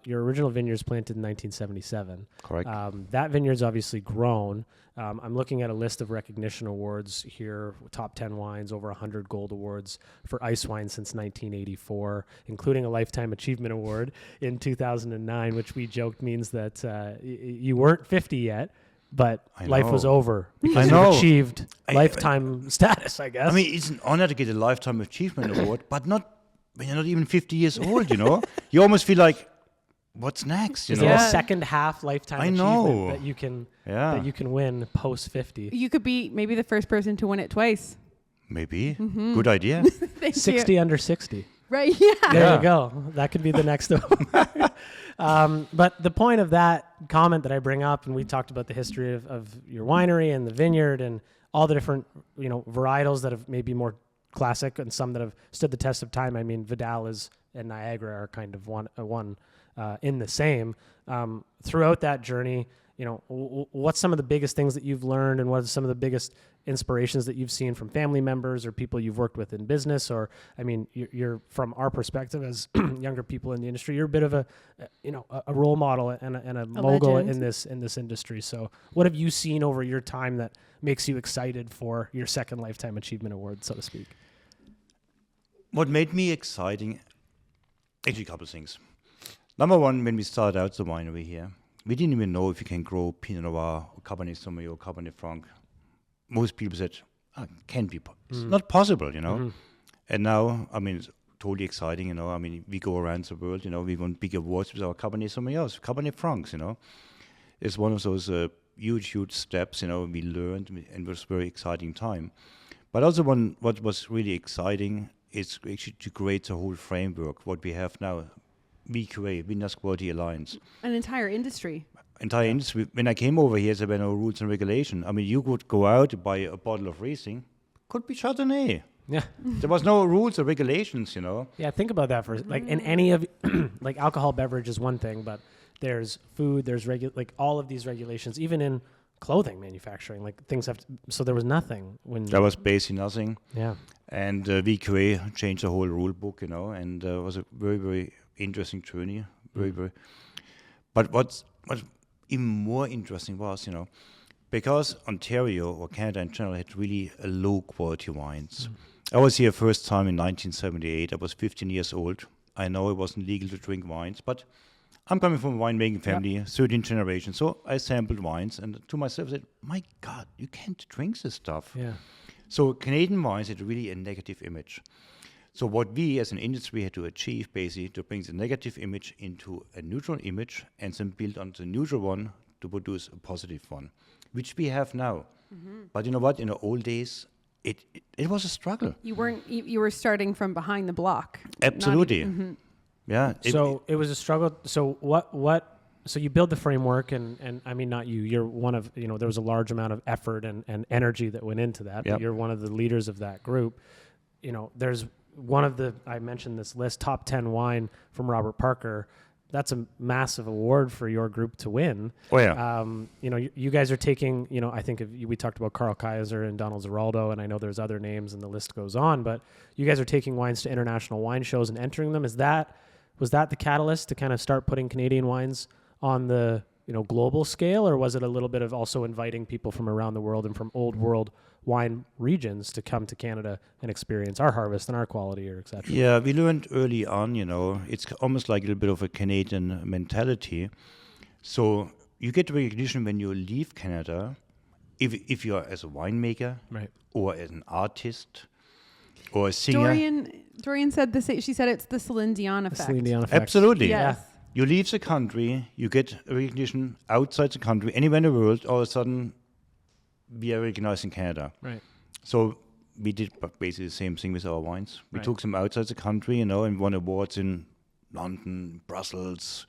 [SPEAKER 1] Your original vineyard's planted in 1977.
[SPEAKER 3] Correct.
[SPEAKER 1] That vineyard's obviously grown. I'm looking at a list of recognition awards here, top 10 wines, over 100 gold awards for ice wine since 1984, including a Lifetime Achievement Award in 2009, which we joked means that you weren't 50 yet, but
[SPEAKER 3] I
[SPEAKER 1] life was
[SPEAKER 3] know.
[SPEAKER 1] over because
[SPEAKER 3] I
[SPEAKER 1] you
[SPEAKER 3] know.
[SPEAKER 1] achieved lifetime status, I guess.
[SPEAKER 3] I mean, it's an honor to get a Lifetime Achievement Award, but not when you're not even 50 years old, you know? You almost feel like, what's next, you
[SPEAKER 1] Is
[SPEAKER 3] know?
[SPEAKER 1] there a
[SPEAKER 2] Yeah.
[SPEAKER 1] second half lifetime
[SPEAKER 3] I
[SPEAKER 1] achievement
[SPEAKER 3] know.
[SPEAKER 1] that you can
[SPEAKER 3] Yeah,
[SPEAKER 1] that you can win post 50?
[SPEAKER 2] You could be maybe the first person to win it twice.
[SPEAKER 3] maybe.
[SPEAKER 1] Mm-hmm.
[SPEAKER 3] Good idea.
[SPEAKER 2] Thank
[SPEAKER 1] 60
[SPEAKER 2] you.
[SPEAKER 1] under 60.
[SPEAKER 2] Right, yeah.
[SPEAKER 1] There
[SPEAKER 3] Yeah.
[SPEAKER 1] you go. That could be the next one. But the point of that comment that I bring up, and we talked about the history of your winery and the vineyard and all the different, varietals that have maybe more classic and some that have stood the test of time. I mean, Vidal and Niagara are kind of one in the same. Throughout that journey, what's some of the biggest things that you've learned, and what are some of the biggest inspirations that you've seen from family members or people you've worked with in business? Or, I mean, you're from our perspective as younger people in the industry, you're a bit of a role model and a mogul
[SPEAKER 2] legend.
[SPEAKER 1] in this industry. So what have you seen over your time that makes you excited for your second Lifetime Achievement Award, so to speak?
[SPEAKER 3] What made me exciting, actually a couple of things. Number one, when we started out the winery here, we didn't even know if you can grow Pinot Noir or Cabernet Sauvignon or Cabernet Franc. Most people said, can't be, it's not possible, And now, I mean, it's totally exciting, I mean, we go around the world, we won big awards with our Cabernet Sauvignons, Cabernet Francs, It's one of those huge steps, we learned, and it was a very exciting time. But also what was really exciting is actually to create the whole framework, what we have now, VQA, Vineyards Quality Alliance.
[SPEAKER 2] An entire industry.
[SPEAKER 3] Industry. When I came over here, there were no rules and regulation. I mean, you could go out, buy a bottle of Riesling, could be Chardonnay.
[SPEAKER 1] Yeah.
[SPEAKER 3] There was no rules or regulations,
[SPEAKER 1] Yeah, think about that for like in any of like alcohol beverage is one thing, but there's food, there's like all of these regulations, even in clothing manufacturing, like things have to, so there was nothing when
[SPEAKER 3] there was basically nothing.
[SPEAKER 1] Yeah.
[SPEAKER 3] And VQA changed the whole rule book, and it was a very interesting journey. Very. But what's even more interesting was, because Ontario or Canada in general had really low quality wines. I was here first time in 1978. I was 15 years old. I know it wasn't legal to drink wines, but I'm coming from a winemaking family, 13th generation. So I sampled wines and to myself said, my God, you can't drink this stuff.
[SPEAKER 1] Yeah.
[SPEAKER 3] So Canadian wines had really a negative image. So what we as an industry had to achieve basically to bring the negative image into a neutral image and then build on the neutral one to produce a positive one, which we have now. But you know what? In the old days, it was a struggle.
[SPEAKER 2] You were starting from behind the block.
[SPEAKER 3] Absolutely. Yeah.
[SPEAKER 1] It was a struggle. So so you build the framework and I mean, not you, you're one of, there was a large amount of effort and energy that went into that, but you're one of the leaders of that group. There's one of I mentioned this list, top 10 wine from Robert Parker. That's a massive award for your group to win.
[SPEAKER 3] Oh yeah.
[SPEAKER 1] You guys are taking, I think we talked about Carl Kaiser and Donald Zeraldo, and I know there's other names and the list goes on, but you guys are taking wines to international wine shows and entering them. Was that the catalyst to kind of start putting Canadian wines on the, global scale, or was it a little bit of also inviting people from around the world and from old world wine regions to come to Canada and experience our harvest and our quality, or et cetera?
[SPEAKER 3] Yeah, we learned early on, it's almost like a little bit of a Canadian mentality. So you get recognition when you leave Canada, if you're as a winemaker,
[SPEAKER 1] right,
[SPEAKER 3] or as an artist or a singer.
[SPEAKER 2] Dorian said this. She said it's the Celine Dion effect.
[SPEAKER 1] Celine Dion effect.
[SPEAKER 3] Absolutely.
[SPEAKER 2] Yes.
[SPEAKER 3] Yeah. You leave the country, you get recognition outside the country, anywhere in the world, all of a sudden we are recognized in Canada.
[SPEAKER 1] Right.
[SPEAKER 3] So we did basically the same thing with our wines. We took them outside the country, and won awards in London, Brussels,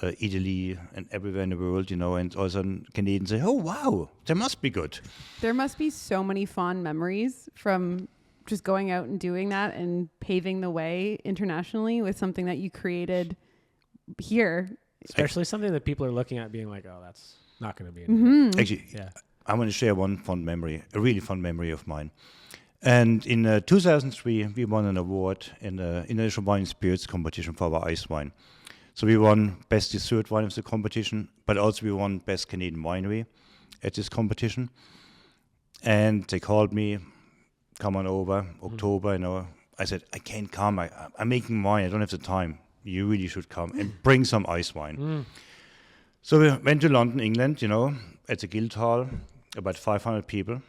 [SPEAKER 3] Italy, and everywhere in the world, and all of a sudden Canadians say, oh, wow, they must be good.
[SPEAKER 2] There must be so many fond memories from just going out and doing that and paving the way internationally with something that you created here.
[SPEAKER 1] Especially something that people are looking at being like, oh, that's not going to be
[SPEAKER 3] Actually, I want to share one fond memory, a really fond memory of mine. And in 2003, we won an award in the International Wine and Spirits competition for our Icewine. So we won Best Dessert Wine of the competition, but also we won Best Canadian Winery at this competition. And they called me, come on over, October, I said, I can't come, I'm making wine, I don't have the time. You really should come and bring some Icewine. So we went to London, England, at the Guildhall, about 500 people.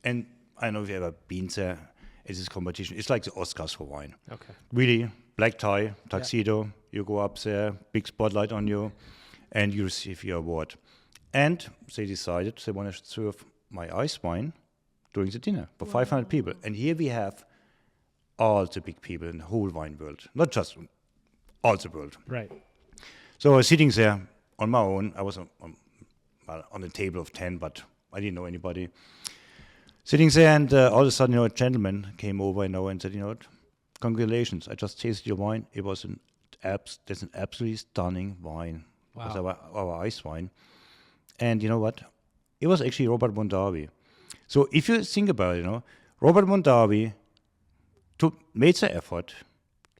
[SPEAKER 3] And I don't know if you've ever been there at this competition. It's like the Oscars for wine.
[SPEAKER 1] Okay.
[SPEAKER 3] Really, black tie, tuxedo, you go up there, big spotlight on you, and you receive your award. And they decided they want to serve my Icewine during the dinner for 500 people. And here we have all the big people in the whole wine world, not just all the world.
[SPEAKER 1] Right.
[SPEAKER 3] So I was sitting there on my own. I was on a table of 10, but I didn't know anybody. Sitting there, and all of a sudden, a gentleman came over, and said, congratulations, I just tasted your wine. It was that's an absolutely stunning wine.
[SPEAKER 1] Wow.
[SPEAKER 3] It was our Icewine. And you know what? It was actually Robert Mondavi. So if you think about it, Robert Mondavi made the effort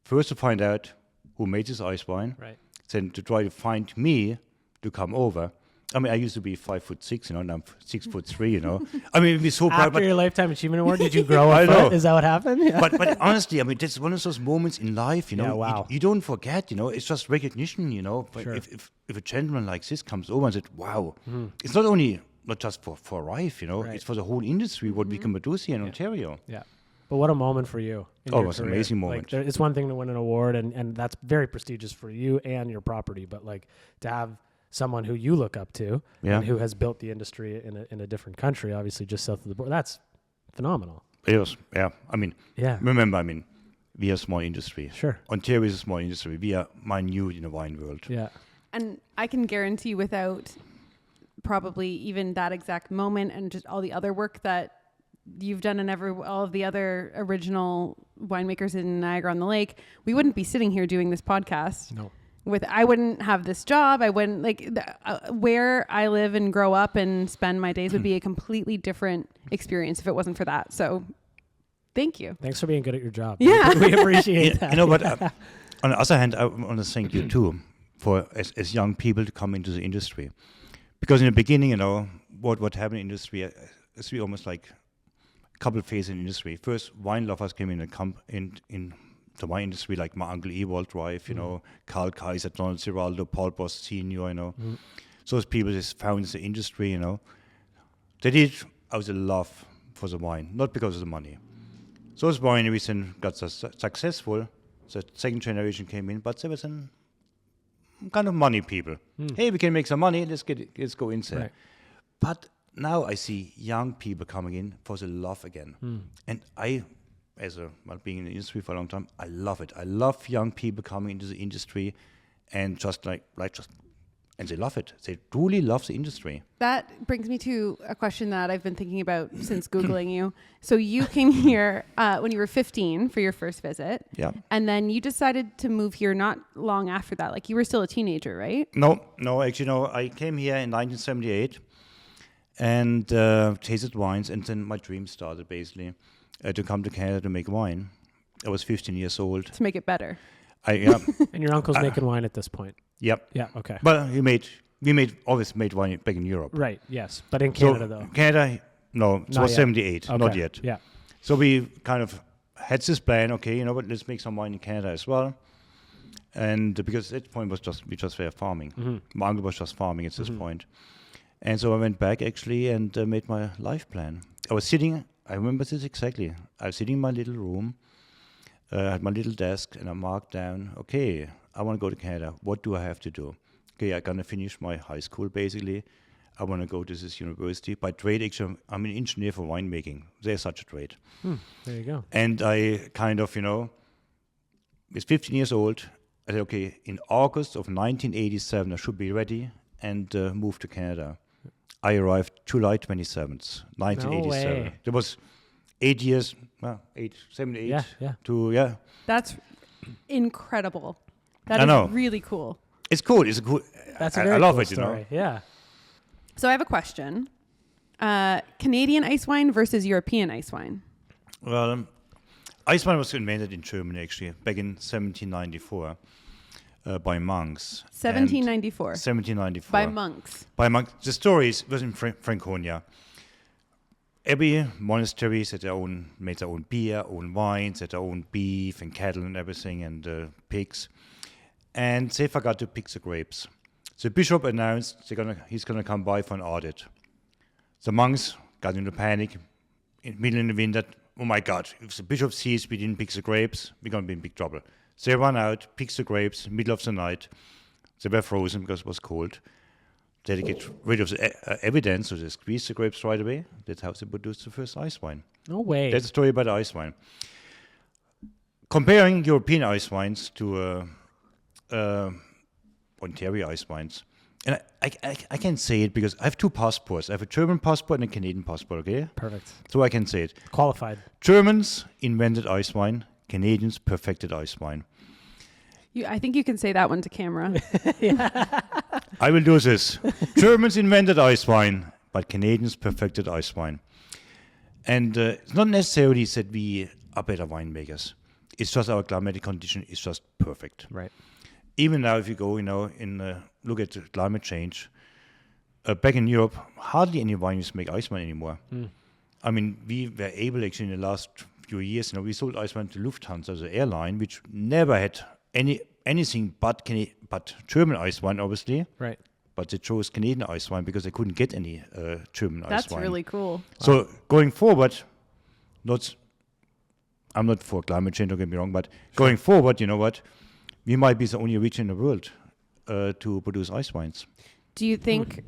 [SPEAKER 3] first to find out who made this ice wine,
[SPEAKER 1] Right.
[SPEAKER 3] then to try to find me to come over. I mean, I used to be 5'6", now I'm 6'3", I mean, it'd be so proud.
[SPEAKER 1] After your Lifetime Achievement Award, did you grow
[SPEAKER 3] I
[SPEAKER 1] a
[SPEAKER 3] know.
[SPEAKER 1] foot? Is that what happened? Yeah.
[SPEAKER 3] But honestly, I mean, that's one of those moments in life,
[SPEAKER 1] Yeah, wow.
[SPEAKER 3] You don't forget, it's just recognition, But
[SPEAKER 1] Sure.
[SPEAKER 3] if a gentleman like this comes over and says, wow, it's not just for Reif,
[SPEAKER 1] Right.
[SPEAKER 3] it's for the whole industry, what we can produce here in Ontario.
[SPEAKER 1] Yeah. But what a moment for you. in
[SPEAKER 3] Oh,
[SPEAKER 1] your
[SPEAKER 3] it was an
[SPEAKER 1] career.
[SPEAKER 3] amazing
[SPEAKER 1] Like,
[SPEAKER 3] moment.
[SPEAKER 1] it's one thing to win an award, and that's very prestigious for you and your property. But like to have someone who you look up to
[SPEAKER 3] Yeah.
[SPEAKER 1] and who has built the industry in a different country, obviously just south of the border, that's phenomenal.
[SPEAKER 3] It was, yeah. I mean,
[SPEAKER 1] Yeah.
[SPEAKER 3] remember, we are a small industry.
[SPEAKER 1] Sure.
[SPEAKER 3] Ontario is a small industry. We are minute in the wine world.
[SPEAKER 1] Yeah.
[SPEAKER 2] And I can guarantee without probably even that exact moment and just all the other work that you've done and all of the other original winemakers in Niagara-on-the-Lake, we wouldn't be sitting here doing this podcast.
[SPEAKER 1] No.
[SPEAKER 2] I wouldn't have this job. I wouldn't where I live and grow up and spend my days would be a completely different experience if it wasn't for that. So thank you.
[SPEAKER 1] Thanks for being good at your job.
[SPEAKER 2] Yeah.
[SPEAKER 1] We appreciate that.
[SPEAKER 3] But on the other hand, I want to thank you too for as young people to come into the industry, because in the beginning, what happened in the industry is we almost like a couple of phases in the industry. First, wine lovers came in the wine industry, like my uncle Ewald Reif, Karl Kaiser, Donald Ciraldo, Paul Boss Senior, So those people just found the industry, They did it out of love for the wine, not because of the money. So those wineries then got successful. The second generation came in, but there was some kind of money people. Hey, we can make some money. Let's go in there.
[SPEAKER 1] Right.
[SPEAKER 3] But now I see young people coming in for the love again, and being in the industry for a long time, I love it. I love young people coming into the industry, and and they love it. They truly love the industry.
[SPEAKER 2] That brings me to a question that I've been thinking about since Googling you. So you came here when you were 15 for your first visit.
[SPEAKER 3] Yeah.
[SPEAKER 2] And then you decided to move here not long after that. Like you were still a teenager, right?
[SPEAKER 3] No. Actually, no. I came here in 1978 and tasted wines, and then my dream started basically to come to Canada to make wine. I was 15 years old.
[SPEAKER 2] To make it better.
[SPEAKER 1] And your uncle's making wine at this point.
[SPEAKER 3] Yep.
[SPEAKER 1] Yeah. Okay.
[SPEAKER 3] But we always made wine back in Europe.
[SPEAKER 1] Right. Yes. But in Canada, though.
[SPEAKER 3] Canada, no, it
[SPEAKER 1] Not
[SPEAKER 3] was
[SPEAKER 1] yet.
[SPEAKER 3] 78,
[SPEAKER 1] Okay.
[SPEAKER 3] not yet.
[SPEAKER 1] Yeah.
[SPEAKER 3] So we kind of had this plan, okay, let's make some wine in Canada as well. And because at that point we just were farming.
[SPEAKER 1] Mm-hmm.
[SPEAKER 3] My uncle was just farming at this point. And so I went back actually and made my life plan. I remember this exactly. I was sitting in my little room, at my little desk, and I marked down, okay, I want to go to Canada. What do I have to do? Okay, I'm going to finish my high school, basically. I want to go to this university. By trade, actually, I'm an engineer for winemaking. There's such a trade.
[SPEAKER 1] There you go.
[SPEAKER 3] And I kind of, was 15 years old. I said, okay, in August of 1987, I should be ready and move to Canada. I arrived July 27th, 1987.
[SPEAKER 1] No way.
[SPEAKER 3] There was 8 years, 7, 8.
[SPEAKER 1] Yeah.
[SPEAKER 2] That's incredible.
[SPEAKER 3] I
[SPEAKER 2] That
[SPEAKER 3] know.
[SPEAKER 2] is really cool.
[SPEAKER 3] It's cool. It's cool.
[SPEAKER 1] That's a
[SPEAKER 3] I
[SPEAKER 1] very
[SPEAKER 3] love
[SPEAKER 1] cool
[SPEAKER 3] it,
[SPEAKER 1] story. Yeah.
[SPEAKER 2] So I have a question. Canadian ice wine versus European ice wine.
[SPEAKER 3] Well, Icewine was invented in Germany, actually, back in 1794 by monks.
[SPEAKER 2] 1794.
[SPEAKER 3] 1794.
[SPEAKER 2] By monks.
[SPEAKER 3] By monks. The story was in Franconia. Every monastery made their own beer, own wines, had their own beef and cattle and everything, and pigs. And they forgot to pick the grapes. The bishop announced he's gonna come by for an audit. The monks got into panic in the middle of the winter. Oh my God, if the bishop sees we didn't pick the grapes, we're going to be in big trouble. They run out, pick the grapes, middle of the night. They were frozen because it was cold. They had to get rid of the evidence, so they squeezed the grapes right away. That's how they produced the first ice wine.
[SPEAKER 1] No way.
[SPEAKER 3] That's the story about the ice wine. Comparing European ice wines to Ontario ice wines, and I can say it because I have two passports. I have a German passport and a Canadian passport, okay?
[SPEAKER 1] Perfect.
[SPEAKER 3] So I can say it.
[SPEAKER 1] Qualified.
[SPEAKER 3] Germans invented ice wine. Canadians perfected ice wine.
[SPEAKER 2] I think you can say that one to camera.
[SPEAKER 3] I will do this. Germans invented ice wine, but Canadians perfected ice wine. And it's not necessarily that we are better winemakers. It's just our climatic condition is just perfect.
[SPEAKER 1] Right.
[SPEAKER 3] Even now, if you go, look at the climate change, back in Europe, hardly any wineries make ice wine anymore. I mean, we were able actually in the last few years, we sold ice wine to Lufthansa, the airline, which never had anything but German ice wine, obviously.
[SPEAKER 1] Right.
[SPEAKER 3] But they chose Canadian ice wine because they couldn't get any German ice wine.
[SPEAKER 2] That's really cool.
[SPEAKER 3] So going forward, I'm not for climate change, don't get me wrong, but going forward, you know what? We might be the only region in the world to produce ice wines.
[SPEAKER 2] Do you think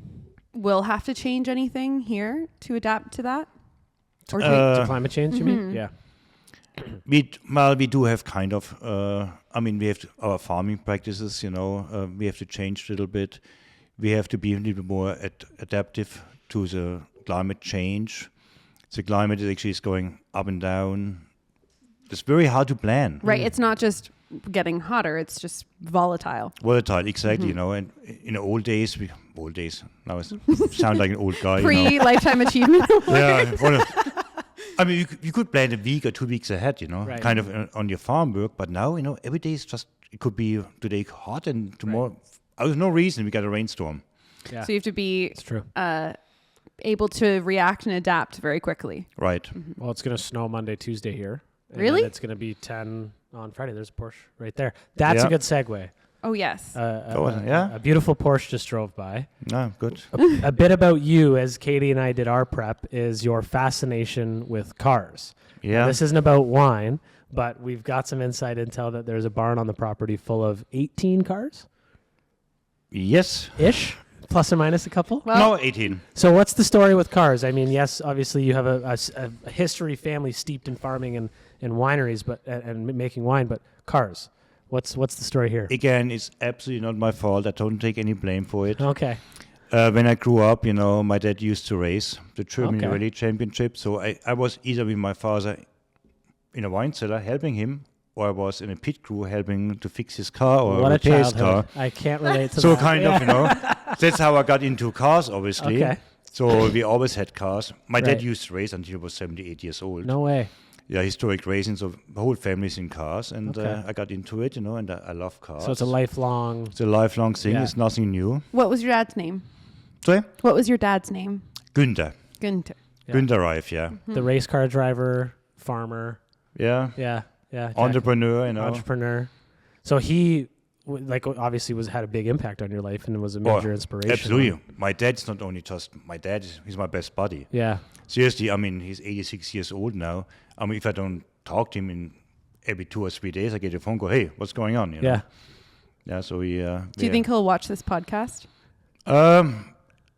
[SPEAKER 2] we'll have to change anything here to adapt to that? Or
[SPEAKER 1] To climate change, you mean? Yeah.
[SPEAKER 3] We do have kind of, we have our farming practices, we have to change a little bit. We have to be a little bit more adaptive to the climate change. The climate is going up and down. It's very hard to plan.
[SPEAKER 2] Right. It's not just getting hotter. It's just volatile.
[SPEAKER 3] Volatile, exactly, and in the old days, now I sound like an old guy.
[SPEAKER 2] Pre-lifetime achievement award.
[SPEAKER 3] Yeah. You could plan a week or 2 weeks ahead,
[SPEAKER 1] Right.
[SPEAKER 3] kind of on your farm work. But now, every day is just, it could be today hot and tomorrow, there's no reason we got a rainstorm.
[SPEAKER 1] Yeah.
[SPEAKER 2] So you have to be
[SPEAKER 1] It's true.
[SPEAKER 2] able to react and adapt very quickly.
[SPEAKER 3] Right.
[SPEAKER 1] Well, it's going to snow Monday, Tuesday here. And
[SPEAKER 2] Really?
[SPEAKER 1] then it's going to be 10 on Friday. There's a Porsche right there. That's a good segue.
[SPEAKER 2] Oh, yes.
[SPEAKER 1] A beautiful Porsche just drove by.
[SPEAKER 3] No, good.
[SPEAKER 1] A bit about you, as Katie and I did our prep, is your fascination with cars.
[SPEAKER 3] Yeah.
[SPEAKER 1] Now, this isn't about wine, but we've got some inside intel that there's a barn on the property full of 18 cars?
[SPEAKER 3] Yes.
[SPEAKER 1] Ish? Plus or minus a couple?
[SPEAKER 2] Well,
[SPEAKER 3] No, 18.
[SPEAKER 1] So what's the story with cars? I mean, yes, obviously you have a history family steeped in farming and wineries, but and making wine, but cars. What's the story here?
[SPEAKER 3] Again, it's absolutely not my fault. I don't take any blame for it.
[SPEAKER 1] Okay.
[SPEAKER 3] When I grew up, my dad used to race the German
[SPEAKER 1] Okay.
[SPEAKER 3] Rally Championship. So I was either with my father in a wine cellar helping him, or I was in a pit crew helping to fix his car or
[SPEAKER 1] What a
[SPEAKER 3] repair his
[SPEAKER 1] childhood.
[SPEAKER 3] car.
[SPEAKER 1] I can't relate to
[SPEAKER 3] So
[SPEAKER 1] that.
[SPEAKER 3] kind of, that's how I got into cars, obviously.
[SPEAKER 1] Okay.
[SPEAKER 3] So we always had cars. My
[SPEAKER 1] Right.
[SPEAKER 3] dad used to race until he was 78 years old.
[SPEAKER 1] No way.
[SPEAKER 3] Yeah, historic racing. So the whole family's in cars, and
[SPEAKER 1] Okay.
[SPEAKER 3] I got into it, and I love cars.
[SPEAKER 1] So it's a lifelong.
[SPEAKER 3] It's a lifelong thing.
[SPEAKER 1] Yeah.
[SPEAKER 3] It's nothing new.
[SPEAKER 2] what was your dad's name?
[SPEAKER 3] Sorry?
[SPEAKER 2] What was your dad's name?
[SPEAKER 3] Günther.
[SPEAKER 2] Günther.
[SPEAKER 1] Yeah.
[SPEAKER 3] Günther Reif, yeah.
[SPEAKER 1] The race car driver, farmer.
[SPEAKER 3] Yeah.
[SPEAKER 1] Yeah. Exactly.
[SPEAKER 3] Entrepreneur,
[SPEAKER 1] Entrepreneur. So he, obviously had a big impact on your life and was a major inspiration.
[SPEAKER 3] Absolutely. My dad's not only just my dad, he's my best buddy.
[SPEAKER 1] Yeah.
[SPEAKER 3] Seriously, he's 86 years old now. If I don't talk to him in every 2 or 3 days, I get a phone call, hey, what's going on?
[SPEAKER 1] Yeah.
[SPEAKER 3] Yeah, so he...
[SPEAKER 2] Do you think he'll watch this podcast?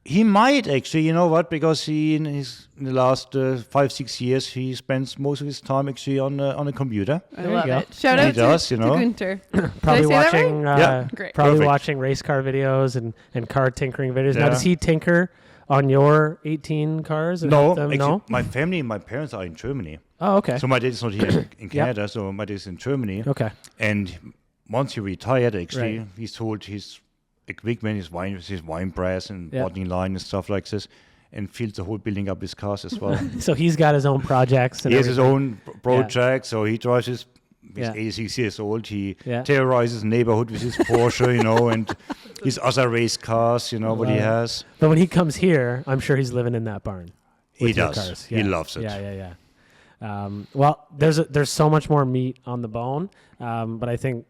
[SPEAKER 3] He might actually, you know what? Because he in the last 5-6 years he spends most of his time actually on a computer.
[SPEAKER 2] I
[SPEAKER 1] There you
[SPEAKER 2] love
[SPEAKER 1] go.
[SPEAKER 2] it. Shout
[SPEAKER 3] He
[SPEAKER 2] out
[SPEAKER 3] does,
[SPEAKER 2] to
[SPEAKER 3] Günther.
[SPEAKER 1] Probably
[SPEAKER 2] Did I say that
[SPEAKER 1] watching,
[SPEAKER 3] Yeah.
[SPEAKER 2] Great.
[SPEAKER 1] probably
[SPEAKER 3] Perfect.
[SPEAKER 1] watching race car videos and car tinkering videos. Now,
[SPEAKER 3] Yeah.
[SPEAKER 1] does he tinker on your 18 cars? And
[SPEAKER 3] No,
[SPEAKER 1] help them?
[SPEAKER 3] actually,
[SPEAKER 1] No.
[SPEAKER 3] my family, my parents are in Germany.
[SPEAKER 1] Oh, okay.
[SPEAKER 3] So my dad is not here in Canada. So my dad is in Germany.
[SPEAKER 1] Okay.
[SPEAKER 3] And once he retired, actually,
[SPEAKER 1] Right.
[SPEAKER 3] he sold his equipment, his wine press and
[SPEAKER 1] Yeah.
[SPEAKER 3] bottling line and stuff like this, and filled the whole building up with cars as well.
[SPEAKER 1] So he's got his own projects. And
[SPEAKER 3] He has his
[SPEAKER 1] everything.
[SPEAKER 3] own project, so he drives his. He's
[SPEAKER 1] Yeah.
[SPEAKER 3] 86 years old. He
[SPEAKER 1] Yeah.
[SPEAKER 3] terrorizes the neighborhood with his Porsche, and his other race cars, what he
[SPEAKER 1] Love it.
[SPEAKER 3] has.
[SPEAKER 1] But when he comes here, I'm sure he's living in that barn.
[SPEAKER 3] He
[SPEAKER 1] with your
[SPEAKER 3] does.
[SPEAKER 1] cars.
[SPEAKER 3] He loves it.
[SPEAKER 1] Yeah. Well, there's so much more meat on the bone, but I think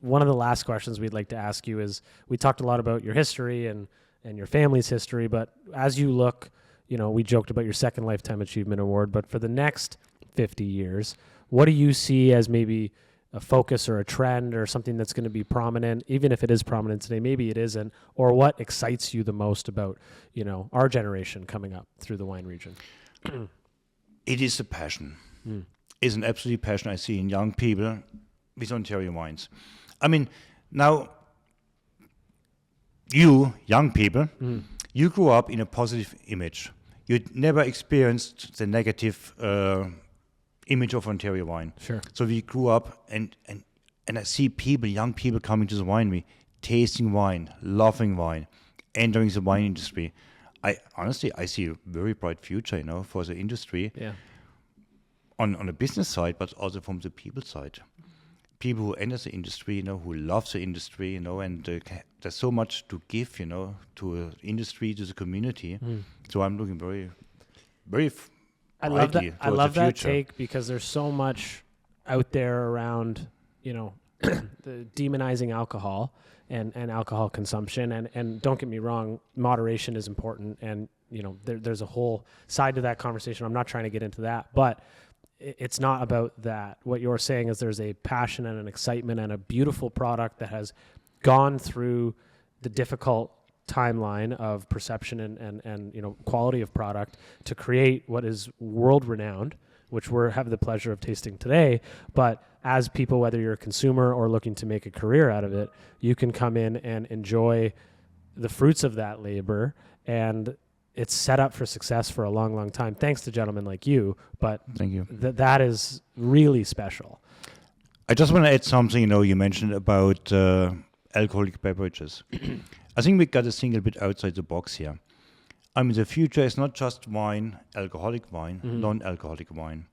[SPEAKER 1] one of the last questions we'd like to ask you is, we talked a lot about your history and your family's history, but as you look, we joked about your second Lifetime Achievement Award, but for the next 50 years, what do you see as maybe a focus or a trend or something that's going to be prominent, even if it is prominent today, maybe it isn't, or what excites you the most about, our generation coming up through the wine region?
[SPEAKER 3] It is a passion. It's an absolute passion I see in young people with Ontario wines. Now, you, young people, you grew up in a positive image. You never experienced the negative image of Ontario wine.
[SPEAKER 1] Sure.
[SPEAKER 3] So we grew up, and I see young people coming to the winery, tasting wine, loving wine, entering the wine industry. I see a very bright future, for the industry.
[SPEAKER 1] Yeah.
[SPEAKER 3] on the business side, but also from the people side. People who enter the industry, who love the industry, and there's so much to give, to the industry, to the community. So I'm looking very, very
[SPEAKER 1] I love that. I love that
[SPEAKER 3] future.
[SPEAKER 1] take, because there's so much out there around, the demonizing alcohol and alcohol consumption. And don't get me wrong, moderation is important. And, there's a whole side to that conversation. I'm not trying to get into that, but it's not about that. What you're saying is there's a passion and an excitement and a beautiful product that has gone through the difficult timeline of perception and quality of product to create what is world renowned, which we have the pleasure of tasting today. But as people, whether you're a consumer or looking to make a career out of it, you can come in and enjoy the fruits of that labor, and it's set up for success for a long, long time, thanks to gentlemen like you. But
[SPEAKER 3] thank you.
[SPEAKER 1] That is really special.
[SPEAKER 3] I just want to add something. You mentioned about alcoholic beverages. I think we got to think a bit outside the box here. I mean, the future is not just wine, alcoholic wine, non-alcoholic wine.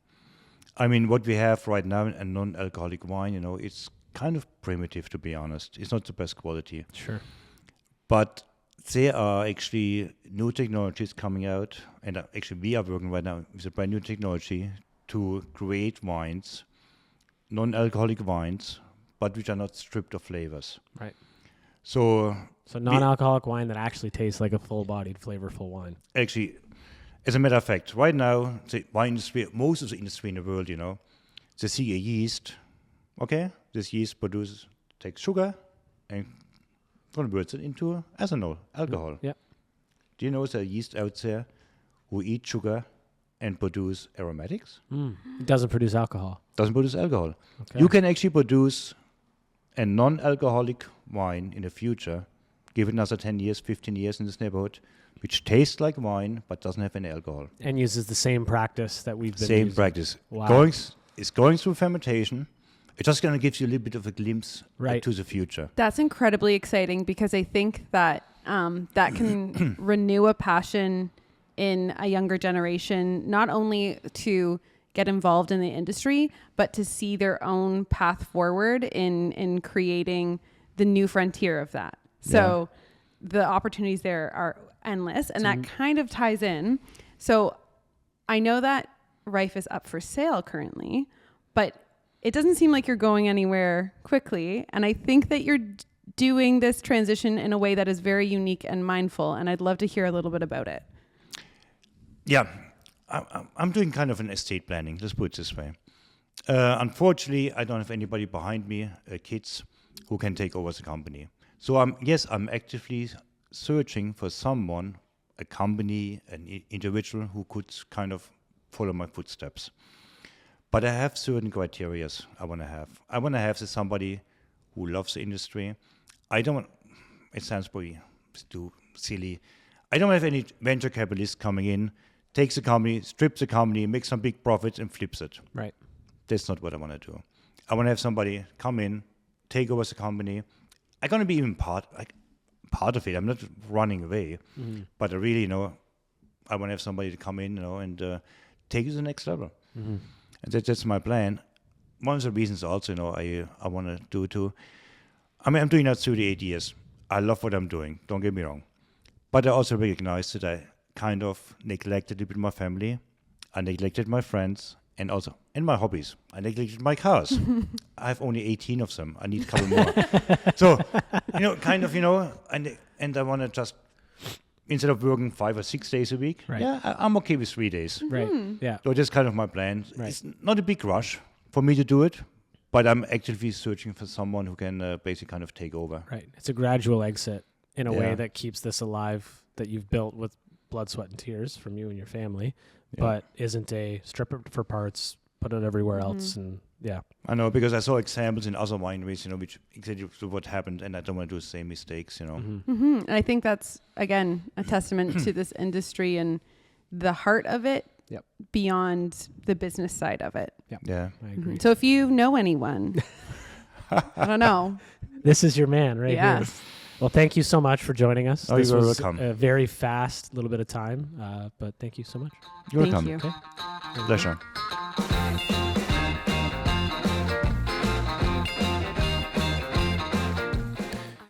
[SPEAKER 3] I mean, what we have right now, a non-alcoholic wine, it's kind of primitive, to be honest. It's not the best quality.
[SPEAKER 1] Sure.
[SPEAKER 3] But there are actually new technologies coming out, and actually we are working right now with a brand new technology to create wines, non-alcoholic wines, but which are not stripped of flavors.
[SPEAKER 1] Right.
[SPEAKER 3] So
[SPEAKER 1] non-alcoholic wine that actually tastes like a full-bodied, flavorful wine.
[SPEAKER 3] Actually, as a matter of fact, right now, the wine industry, most of the industry in the world, they see a yeast. Okay, this yeast takes sugar and converts it into ethanol, alcohol.
[SPEAKER 1] Yeah.
[SPEAKER 3] Do you know there are yeast out there who eat sugar and produce aromatics?
[SPEAKER 1] It doesn't produce alcohol.
[SPEAKER 3] Doesn't produce alcohol.
[SPEAKER 1] Okay.
[SPEAKER 3] You can actually produce a non-alcoholic wine in the future, give it another 10 years, 15 years in this neighborhood, which tastes like wine but doesn't have any alcohol.
[SPEAKER 1] And uses the same practice that we've been
[SPEAKER 3] Same
[SPEAKER 1] using.
[SPEAKER 3] practice.
[SPEAKER 1] Wow.
[SPEAKER 3] It's going through fermentation. It's just going to give you a little bit of a glimpse to the future.
[SPEAKER 2] That's incredibly exciting, because I think that that can renew a passion in a younger generation, not only to get involved in the industry, but to see their own path forward in creating the new frontier of that. So the opportunities there are endless, and that kind of ties in. So I know that Reif is up for sale currently, but it doesn't seem like you're going anywhere quickly. And I think that you're doing this transition in a way that is very unique and mindful. And I'd love to hear a little bit about it.
[SPEAKER 3] Yeah, I'm doing kind of an estate planning, let's put it this way. Unfortunately, I don't have anybody behind me, kids, who can take over the company. So I'm actively searching for someone, a company, an individual who could kind of follow my footsteps. But I have certain criteria I want to have. I want to have somebody who loves the industry. It sounds pretty too silly. I don't have any venture capitalist coming in, takes the company, strips the company, makes some big profits and flips it.
[SPEAKER 1] Right.
[SPEAKER 3] That's not what I want to do. I want to have somebody come in, take over the company. I'm going to be even part of it. I'm not running away, but I really, I want to have somebody to come in, and take it to the next level. Mm-hmm. And that's my plan. One of the reasons also, I want to do too. I mean, I'm doing that 38 years. I love what I'm doing. Don't get me wrong. But I also recognize that I kind of neglected a bit my family. I neglected my friends and my hobbies. I neglected my cars. I have only 18 of them. I need a couple more. So, and I want to just, instead of working 5 or 6 days a week, I'm okay with 3 days.
[SPEAKER 1] Right. Yeah.
[SPEAKER 3] So that's kind of my plan.
[SPEAKER 1] Right.
[SPEAKER 3] It's not a big rush for me to do it, but I'm actively searching for someone who can basically kind of take over.
[SPEAKER 1] Right. It's a gradual exit in a way that keeps this alive, that you've built with blood, sweat, and tears from you and your family, but isn't a strip it for parts, put it everywhere else, and
[SPEAKER 3] I know, because I saw examples in other wineries, which exactly what happened, and I don't want to do the same mistakes,
[SPEAKER 2] And I think that's, again, a testament to this industry and the heart of it beyond the business side of it.
[SPEAKER 3] Yeah.
[SPEAKER 1] I agree.
[SPEAKER 2] So if you know anyone, I don't know.
[SPEAKER 1] This is your man right here. Well, thank you so much for joining us.
[SPEAKER 3] Oh,
[SPEAKER 1] This
[SPEAKER 3] you're
[SPEAKER 1] was
[SPEAKER 3] welcome.
[SPEAKER 1] a very fast little bit of time, but thank you so much.
[SPEAKER 3] You're
[SPEAKER 2] Thank
[SPEAKER 3] welcome.
[SPEAKER 2] you.
[SPEAKER 3] Pleasure.